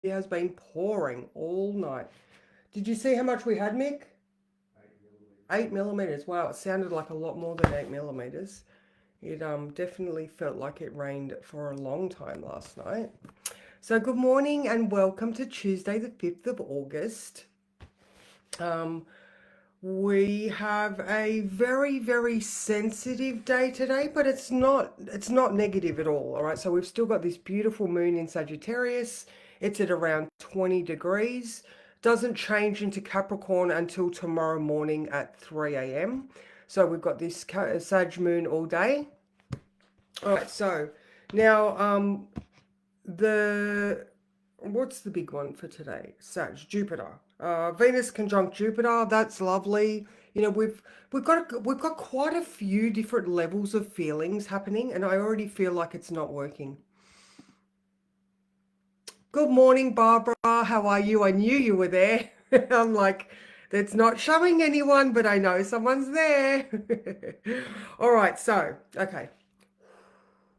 It has been pouring all night. Did you see how much we had, Mick? 8 millimeters. Wow, it sounded like a lot more than 8 millimeters. It definitely felt like it rained for a long time last night. So good morning and welcome to Tuesday, the 5th of August. Um, we have a very sensitive day today, but it's not negative at all right? So we've still got this beautiful moon in Sagittarius. It's at around 20 degrees. Doesn't change into Capricorn until tomorrow morning at 3 a.m. So we've got this Sag moon all day. All right, so now the what's the big one for today? Sag, Jupiter. Venus conjunct Jupiter. That's lovely. You know, we've got quite a few different levels of feelings happening, and I already feel like it's not working. Good morning, Barbara. How are you? I knew you were there. I'm like, that's not showing anyone, but I know someone's there. All right, so okay.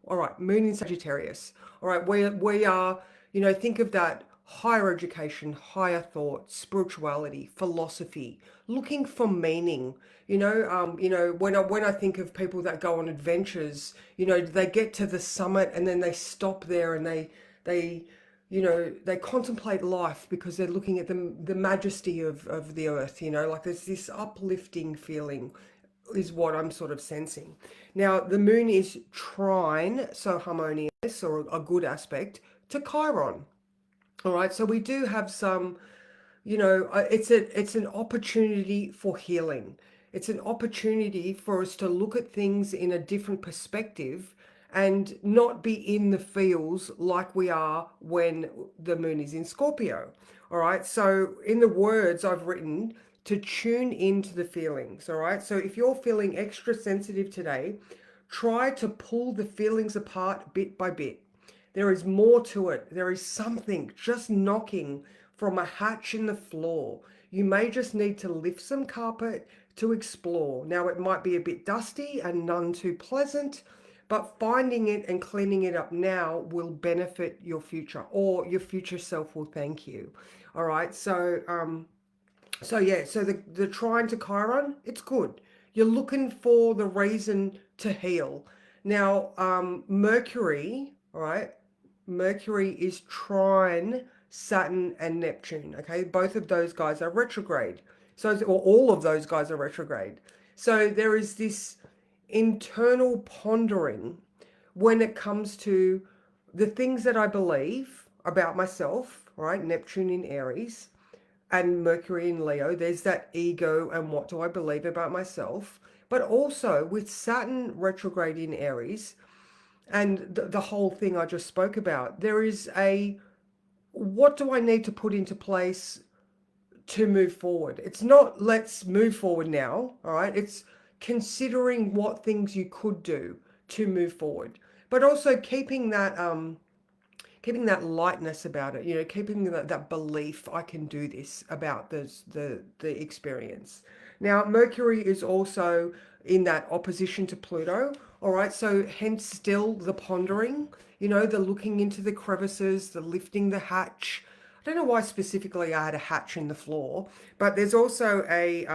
All right, Moon in Sagittarius. All right, we are, think of that higher education, higher thought, spirituality, philosophy, looking for meaning. When I think of people that go on adventures, they get to the summit and then they stop there and they they contemplate life because they're looking at the majesty of the earth, like there's this uplifting feeling is what I'm sort of sensing. Now, the moon is trine, so harmonious or a good aspect to Chiron. All right, so we do have some, it's an opportunity for healing. It's an opportunity for us to look at things in a different perspective and not be in the feels like we are when the moon is in Scorpio. All right, so in the words I've written, to tune into the feelings. All right, so if you're feeling extra sensitive today, try to pull the feelings apart bit by bit. There is more to it. There is something just knocking from a hatch in the floor. You may just need to lift some carpet to explore. Now, it might be a bit dusty and none too pleasant, but finding it and cleaning it up now will benefit your future, or your future self will thank you. All right, so the trine to Chiron, it's good. You're looking for the reason to heal. Now, Mercury, all right, Mercury is trine Saturn and Neptune. Okay, both of those guys are retrograde. Or all of those guys are retrograde. So there is this internal pondering when it comes to the things that I believe about myself, right? Neptune in Aries and Mercury in Leo. There's that ego and what do I believe about myself. But also with Saturn retrograde in Aries, and the whole thing I just spoke about, there is a what do I need to put into place to move forward? It's not let's move forward now, all right? It's considering what things you could do to move forward, but also keeping that lightness about it, keeping that belief I can do this about the experience. Now, Mercury is also in that opposition to Pluto, all right, so hence still the pondering, the looking into the crevices, the lifting the hatch. I don't know why specifically I had a hatch in the floor, but there's also a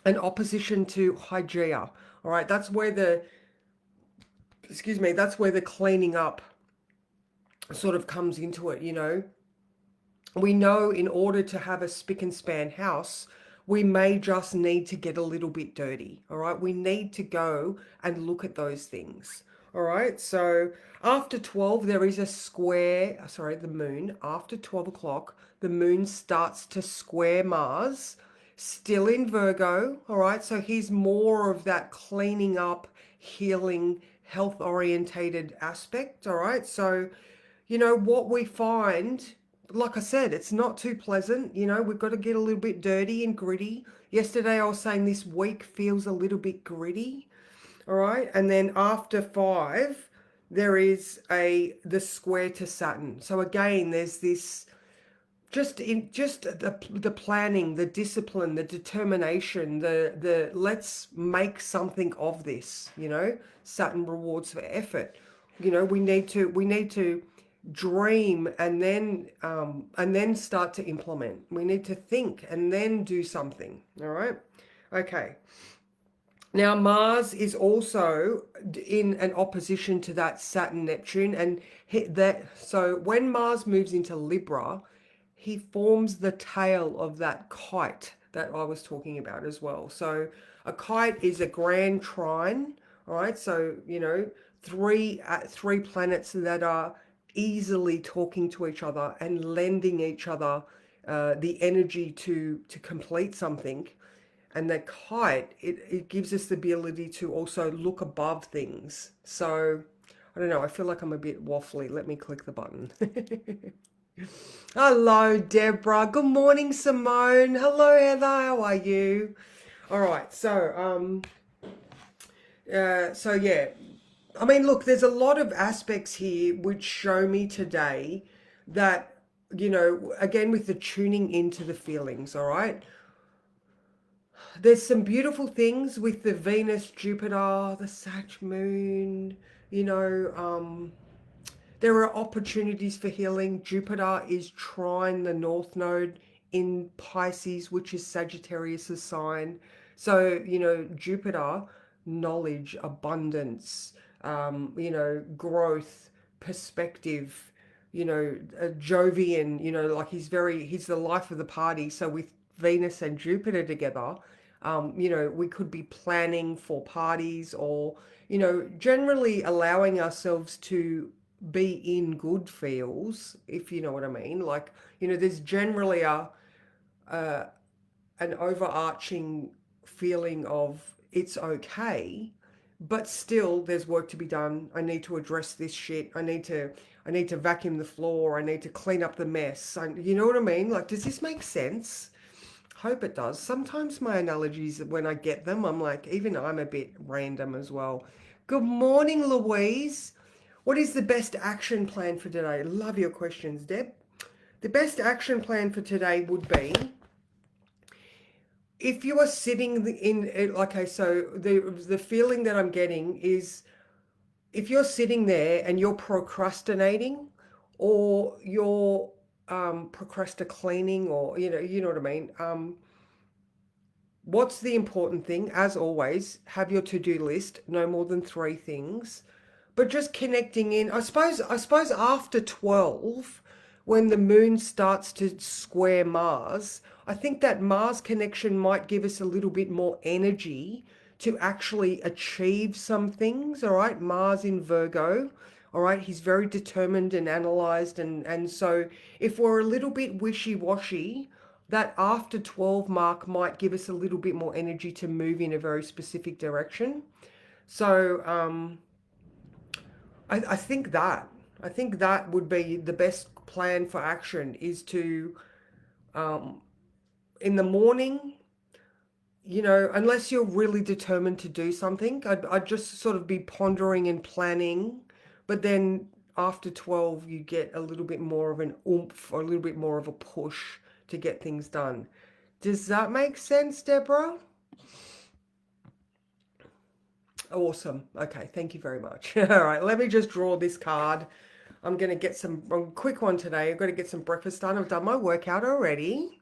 an opposition to Hygeia. All right, that's where the cleaning up sort of comes into it. We know in order to have a spick and span house, we may just need to get a little bit dirty. All right, we need to go and look at those things. All right, so after 12 there is a square, sorry, the moon. After 12 o'clock the moon starts to square Mars, still in Virgo. All right, so he's more of that cleaning up, healing, health orientated aspect. All right, so what we find, like I said, it's not too pleasant. We've got to get a little bit dirty and gritty. Yesterday I was saying this week feels a little bit gritty. All right, and then after 5 there is the square to Saturn. So again, there's this just the planning, the discipline, the determination, the let's make something of this. Saturn rewards for effort. We need to dream and then start to implement. We need to think and then do something. All right. Okay. Now, Mars is also in an opposition to that Saturn Neptune, and so when Mars moves into Libra, he forms the tail of that kite that I was talking about as well. So a kite is a grand trine, all right? So, three planets that are easily talking to each other and lending each other the energy to complete something. And that kite, it gives us the ability to also look above things. So I don't know, I feel like I'm a bit waffly. Let me click the button. Hello, Deborah. Good morning, Simone. Hello, Heather. How are you? All right. So yeah. I mean, look, there's a lot of aspects here which show me today that, again, with the tuning into the feelings, all right? There's some beautiful things with the Venus, Jupiter, the Sag moon, you know, um, there are opportunities for healing. Jupiter is trine the North Node in Pisces, which is Sagittarius's sign. So, Jupiter, knowledge, abundance, growth, perspective, Jovian, like he's the life of the party. So with Venus and Jupiter together, we could be planning for parties or, generally allowing ourselves to be in good feels, if you know what I mean. Like, there's generally an overarching feeling of it's okay, but still there's work to be done. I need to address this shit. I need to vacuum the floor. I need to clean up the mess. You know what I mean? Like, does this make sense? Hope it does. Sometimes my analogies, when I get them, I'm like, even I'm a bit random as well. Good morning, Louise. What is the best action plan for today? Love your questions, Deb. The best action plan for today would be if you are sitting okay, so the feeling that I'm getting is if you're sitting there and you're procrastinating or you're procrastinating or you know what I mean. What's the important thing? As always, have your to-do list, no more than 3 things. But just connecting in, I suppose after 12, when the moon starts to square Mars, I think that Mars connection might give us a little bit more energy to actually achieve some things. All right, Mars in Virgo. All right, he's very determined and analyzed, and so if we're a little bit wishy-washy, that after 12 mark might give us a little bit more energy to move in a very specific direction. So I think that would be the best plan for action is to in the morning, unless you're really determined to do something, I'd just sort of be pondering and planning. But then after 12, you get a little bit more of an oomph or a little bit more of a push to get things done. Does that make sense, Deborah? Awesome. Okay, thank you very much. All right, let me just draw this card. I'm going to get a quick one today. I've got to get some breakfast done. I've done my workout already.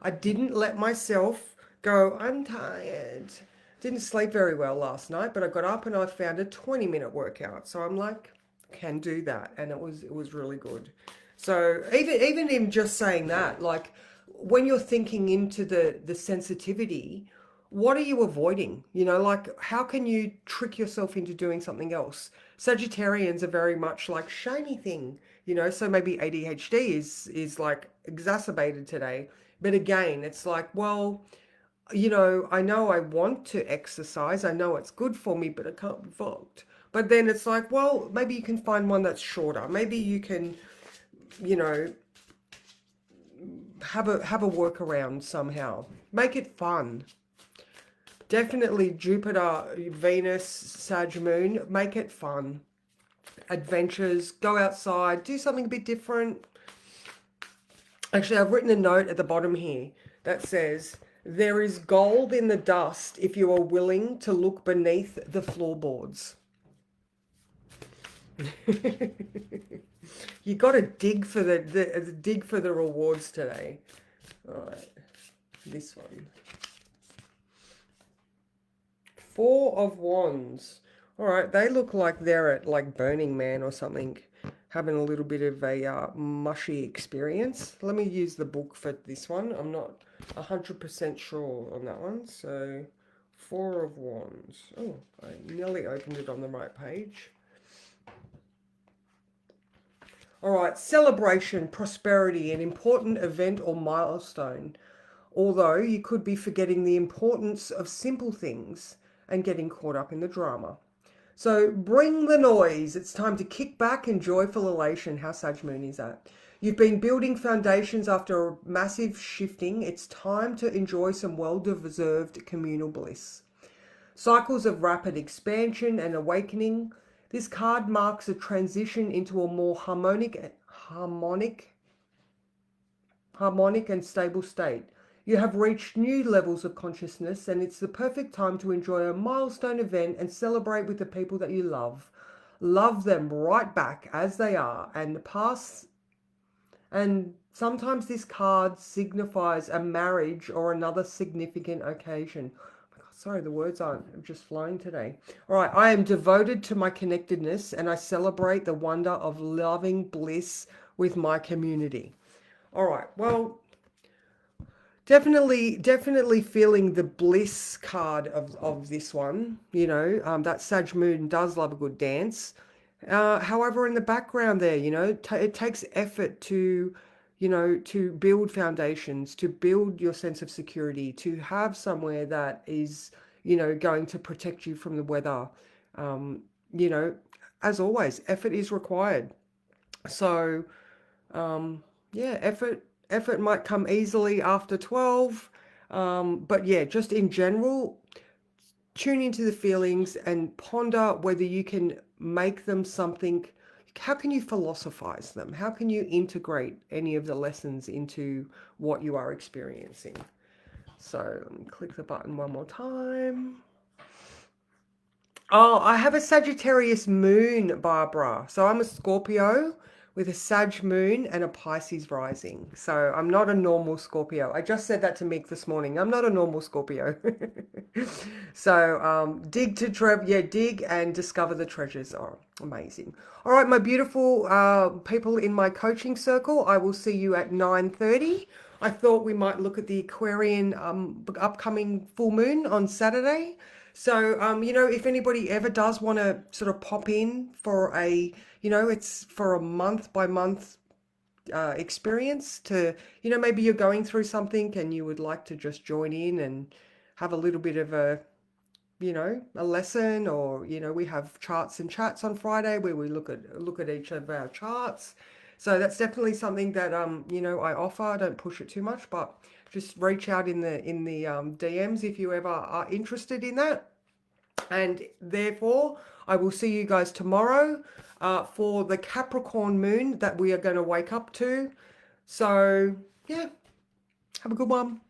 I didn't let myself go, I'm tired. Didn't sleep very well last night, but I got up and I found a 20-minute workout. So I'm like, can do that. And it was really good. So even in just saying that, like when you're thinking into the sensitivity, what are you avoiding? Like how can you trick yourself into doing something else? Sagittarians are very much like shiny thing, so maybe ADHD is like exacerbated today. But again, it's like, well, I know I want to exercise. I know it's good for me, but I can't be bothered. But then it's like, well, maybe you can find one that's shorter. Maybe you can, you know, have a workaround somehow. Make it fun. Definitely Jupiter, Venus, Sag Moon. Make it fun. Adventures. Go outside. Do something a bit different. Actually, I've written a note at the bottom here that says, there is gold in the dust if you are willing to look beneath the floorboards. You got to dig for the rewards today. All right, this one. Four of Wands. All right, they look like they're at like Burning Man or something, having a little bit of a mushy experience. Let me use the book for this one. I'm not 100% sure on that one. So, Four of Wands. Oh, I nearly opened it on the right page. All right, celebration, prosperity, an important event or milestone. Although you could be forgetting the importance of simple things and getting caught up in the drama. So bring the noise. It's time to kick back in joyful elation. How Sag Moon is that? You've been building foundations after a massive shifting. It's time to enjoy some well-deserved communal bliss. Cycles of rapid expansion and awakening. This card marks a transition into a more harmonic and stable state. You have reached new levels of consciousness, and it's the perfect time to enjoy a milestone event and celebrate with the people that you love. Love them right back as they are, and pass. And sometimes this card signifies a marriage or another significant occasion. Sorry, the words aren't just flowing today. All right, I am devoted to my connectedness, and I celebrate the wonder of loving bliss with my community. All right, well, definitely feeling the bliss card of this one. You know, that Sag Moon does love a good dance. However, in the background there, you know, it takes effort to, you know, to build foundations, to build your sense of security, to have somewhere that is, you know, going to protect you from the weather. You know, as always, effort is required. So, yeah, effort might come easily after 12. But yeah, just in general, tune into the feelings and ponder whether you can make them something. How can you philosophize them? How can you integrate any of the lessons into what you are experiencing? So let me click the button one more time. Oh, I have a Sagittarius moon, Barbara. So I'm a Scorpio with a Sag moon and a Pisces rising. So I'm not a normal Scorpio. I just said that to Mick this morning. I'm not a normal Scorpio. So dig and discover the treasures. Oh, amazing. All right, my beautiful people in my coaching circle, I will see you at 9:30. I thought we might look at the Aquarian upcoming full moon on Saturday. So, you know, if anybody ever does want to sort of pop in for a, you know, it's for a month by month experience to, you know, maybe you're going through something and you would like to just join in and have a little bit of a, you know, a lesson, or, you know, we have charts and chats on Friday where we look at each of our charts. So that's definitely something that, you know, I offer. I don't push it too much, but just reach out in the DMs if you ever are interested in that. And therefore, I will see you guys tomorrow for the Capricorn moon that we are going to wake up to. So, yeah, have a good one.